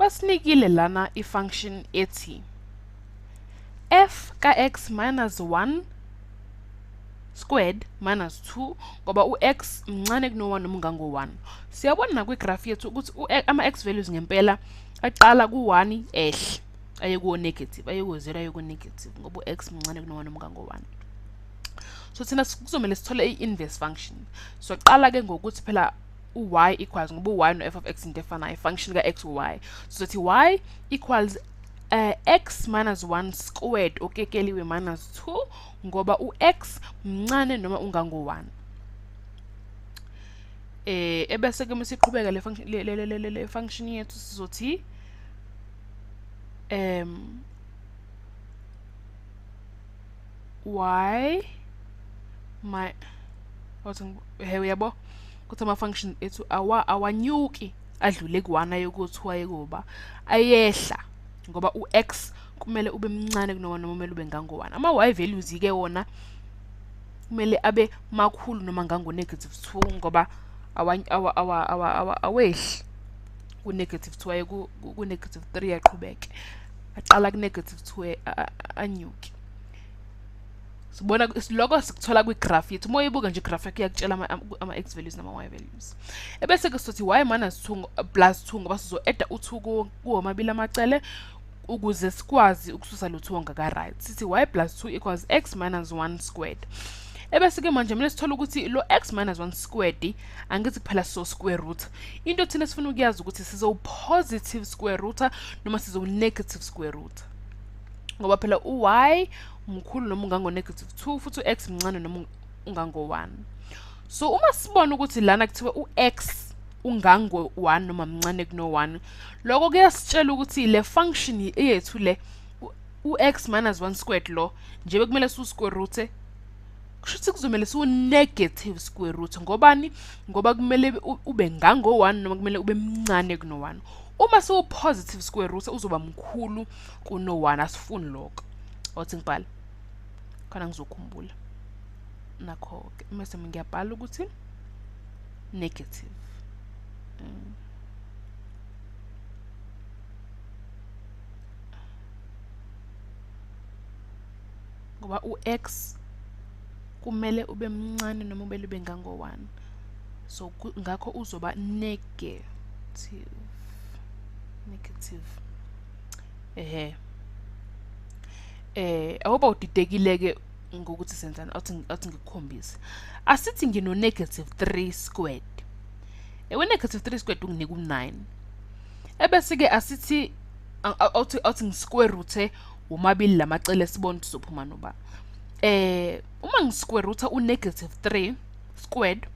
basinikile lana i-function ethi f ka x minus 1 squared minus 2 ngoba u-x mncane kuno-1 noma ungango-1. Siyabona nakwi-graph yethu ukuthi ama-x values ngempela aqala ku-1 ehle aye kuwo-negative, aye kuwo-0 aye kuwo-negative ngoba u-x mncane kuno-1 noma ungango-1. So thina kuzomele sithole i-inverse function. So qala ke ngokuthi phela u-y equals ngoba u-y no f of x into efanayo, function ka-x u-y. So sithi y equals x minus 1 squared okekeliwe minus 2 ngoba u-x mncane noma ungango-1. Ebese ke masiqhubeka le function yethu sizothi y my uyabo kuthi ama-function ethu awanyuki adlule ku-1 aye ku-2 aye kuba ayehla ngoba u-x kumele ube mncane kuno-1 noma kumele ube ngango-1. Ama-y values ke wona kumele abe makhulu noma ngango-negative 2 ngoba awehli ku-negative 2 aye ku-negative 3 aqhubeke aqala ku-negative 2 anyuke. Sibona lokho sikuthola kwi-graph yethu. Uma uyibuka nje i-graph yakho iyakutshela ama-x values nama-y values. Ebese ke sizothi y minus 2 plus 2 ngoba sizo-edda u-2 kuwomabili amacele ukuze sikwazi ukususa lo 2 ongaka-right. Sithi y plus 2 equals x minus 1 squared. Ebese ke manje kumele sithole ukuthi lo x minus 1 squared angithi kuphela sizo square root. Into thina sifuna ukuyazi ukuthi sizo-positive square root noma sizo-negative square root. Ngoba phela u-y mkhulu noma ungango-negative 2 futhi u-x mncane noma ungango-1. So uma sibona ukuthi lana kuthiwa u-x ungango-1 noma mncane kuno-1, lokho kuyasitshela ukuthi le function yethu le u-x minus 1 squared lo njebe kumele siwu-square root, kusho ukuthi kuzomele siwu-negative square root. Ngobani? Ngoba kumele ube ngango-1 noma kumele ube mncane kuno-1. Uma siwu-positive square root uzoba mkhulu kuno-1, asifuni lokho. Othi ngibhala khona ngizokhumbula nakho-ke mase ngiyabhala ukuthi negative ngoba u-x kumele ube mncane noma ube ngango-1, so ngakho uzoba negative. Awuba udidekile-ke ngokuthi senzani, awuthi ngikukhombise. Asithi ngino-negative 3 squared. We-negative 3 squared unginika u-9. Ebese-ke asithi awuthi ngi-square root womabili lamacele sibone sizophuma noba. Uma ngi-square root u-negative 3 squared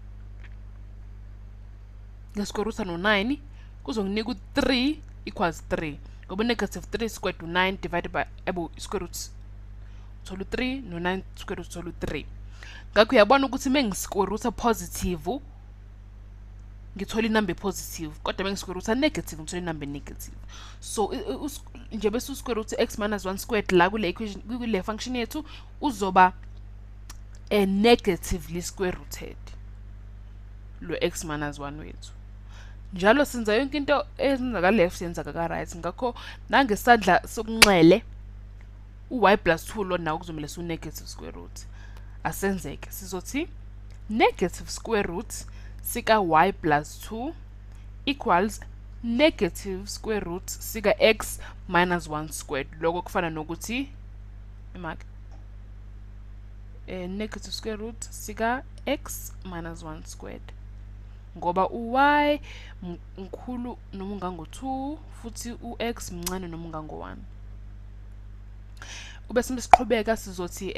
ngi-square root no-9 kuzonginika u-3 equals 3. Ngoba negative 3 squared u-9 divided by square root uthola u-3 no-9 square root uthola u-3. Ngakho uyabona ukuthi mengi-square root positive ngithola inumber positive, kodwa mengi-square root negative ngithola inumber negative. So nje bese u-square root x minus 1 squared la kule equation kule function yethu uzoba negatively square rooted lo x minus 1 wethu. Njalo senza yonke into eyenza ka-left yenza ka-right. Ngakho nangesandla sokunxele u-y plus 2 lo nawo kuzomele su-negative square root. Asenzeke sizothi negative square root sika y plus 2 equals negative square root sika x minus 1 squared. Lokho kufana nokuthi negative square root sika x minus 1 squared. Ngoba u-y mkhulu noma ungango-2 futhi u-x mncane noma ungango-1. Ubese mesiqhubeka sizothi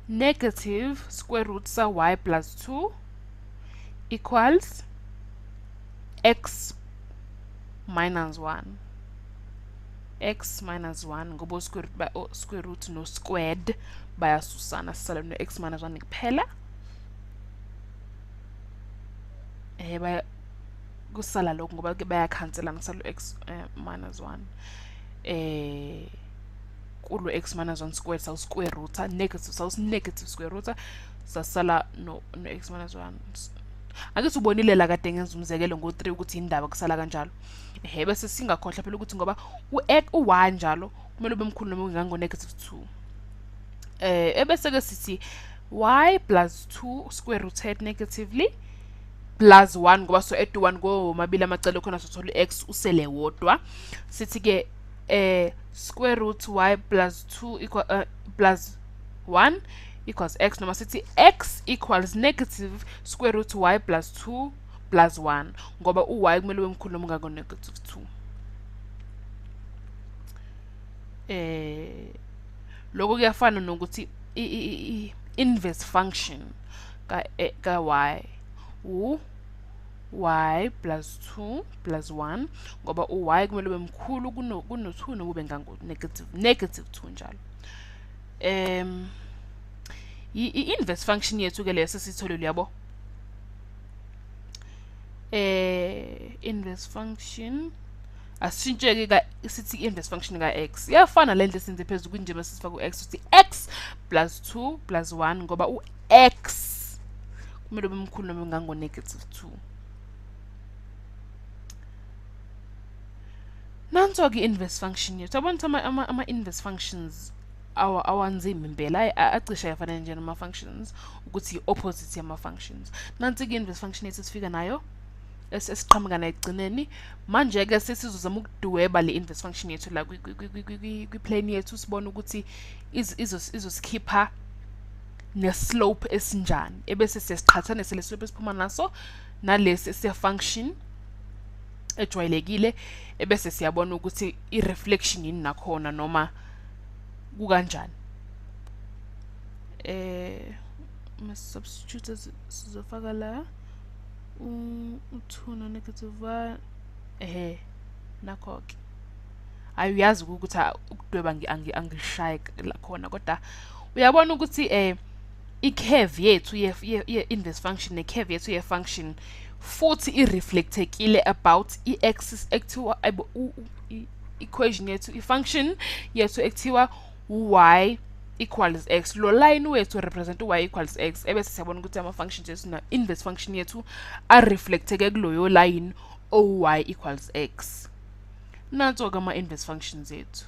negative square root sa y plus 2 equals x minus 1. X minus 1 ngoba square root no squared bayasusana sisala no x minus 1 kuphela. Kusala lokho ngoba bayakhanselana kusala x minus 1 kulo x minus 1 squared sawu square root negative sawu negative square root sasala no x minus 1 Angithi ubonile la kade ngenza umzekelo ngo3 ukuthi indaba kusala kanjalo. Bese singakhohlwa phela ukuthi ngoba u1 njalo kumele ube mkhulu noma ungango -2. Ebese ke sithi y plus 2 square rooted negatively plus 1 ngoba so add 1 ngomabili amacele khona sothola x usele wodwa. Sithi ke square root y plus 2 equal plus 1 equals x, noma sithi x equals negative square root y plus 2 plus 1 ngoba u-y kumele ube mkhulu noma ungango -2. Lokho kuyafana nokuthi inverse function ka y y plus 2 plus 1 ngoba u-y kumele ube mkhulu kuno-2 noma ube ngango -2 njalo. I-inverse function yethu ke leso sitholile yabo. Inverse function asishintsheke ka sithi inverse function ka x iyafana le nto esenze phezulu kunje bese sifaka u-x sithi x plus 2 plus 1 ngoba u-x kumele ube mkhulu noma ngango -2. Nanso ke inverse function yethu abantu ama-inverse functions awanzima impela acishe yafana nje nama functions ukuthi i-opposite yama functions. Nansi ke inverse function yethu sifika nayo esiqhamuka nayo ekugcineni. Manje ke sesizozama ukudweba le inverse function yethu la kwi-plane yethu sibone ukuthi izosikhipha ne-slope esinjani, ebese siyasiqhathanisa le slope esiphuma naso nalesi se-function ejwayelekile, ebese siyabona ukuthi i-reflection yini nakhona noma kukanjani. Substitute sizofaka la u2 no -1 nakho ke ayiyazi ukuthi ukudweba angishaye la khona, kodwa uyabona ukuthi i-curve yethu ye-inverse function ne-curve yethu ye-function futhi i-reflectekile about i-axis ekuthiwa equation yethu i-function yethu ekuthiwa y equals x. Lo line wethu represent y equals x, ebese siyabona ukuthi ama-functions yethu na inverse function yethu a-reflecteke kuloyo line y equals x. Nanso ke ama-inverse functions yethu.